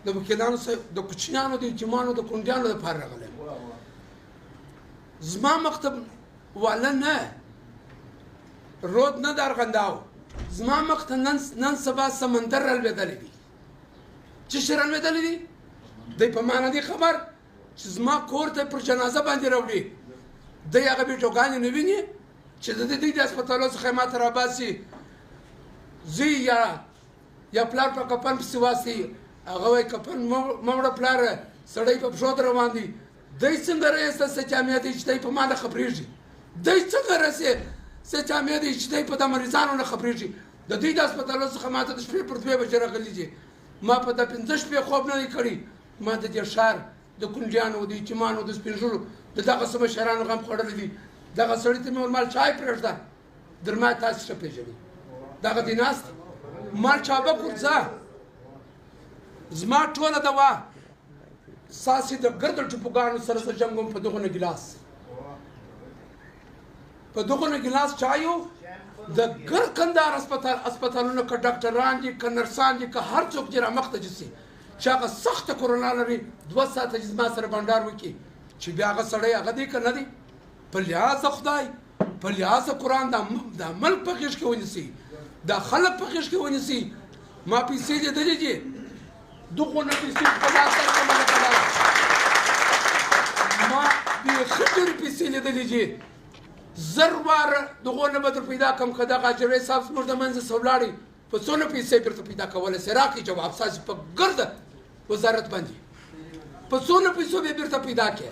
د وکیلانو صاحب د کوچنیانو د یتیمانو د کونډیانو دپاره راغلی یم زما مکتب والا نه رود نه د ارغنداو زما مخ ته نن سبا سمندر رالوېدلی دی څه شی رالوېدلی دی دی په ما نه دی خبر چې زما کور ته پر جنازه باندې راوړي دی هغه ویډیوګانې نه ویني چې د دوی د هسپتالو څخه یې ماته راباسي زوی یا پلار په کفن پسې واستي هغه وایي کفن مه وړه پلاره سړی په پښو ته روان دی دی څنګه رئیس ته جامع دی چې دی په ما نه خبرېږي دی څنګه رسې څه جامع دی چې دی په د مریضانو نه خبرېږي د دوی د هسپتالو څخه ماته د شپې پر 2 بجې راغلي دي ما په د 5 شپې خوب نه دی کړی ما د دې ښار د کونډیانو د یتیمانو د سپین ږیرو د دغه څه مشرانو غم خوړلی دی دغه سړي ته مې ویل مال چای پرېږده درما تاسې ښه پېژنئ دغه دی ناست مال چابک ورځه زما ټوله دوا ساسې د ګردو ټوپوګانو سره زه جنګ وم په دغونه ګیلاس په دغونه ګیلاس چایو د ګر کندهار هسپتالونو که ډاکټران دي که نرسان دي که هر څوک چې رامخته دي سي چې هغه سخته کرونا لري 2 ساعته چې زما سره بنډار وکړي چې بیا هغه سړی هغه دی که نه دی په لحاظ خدای په لحاظ قرآن دا ملک په غېږ کې ونیسي دا خلک په غېږ کې ونیسي ما پیسې لیدلې دي دغونه پیسې په لاس درکړم ما بیخي ډېرې پیسې لیدلې دي 1000 واره دغونه به در پیدا کړم که دغه اجرې صاحب زموږ د منځه څه ولاړې په څونه پیسې بېرته پیدا کولی سې راکړئ جواب ستاسې په ګرده وزارت باندې په څونه پیسو به یې بېرته پیدا کړې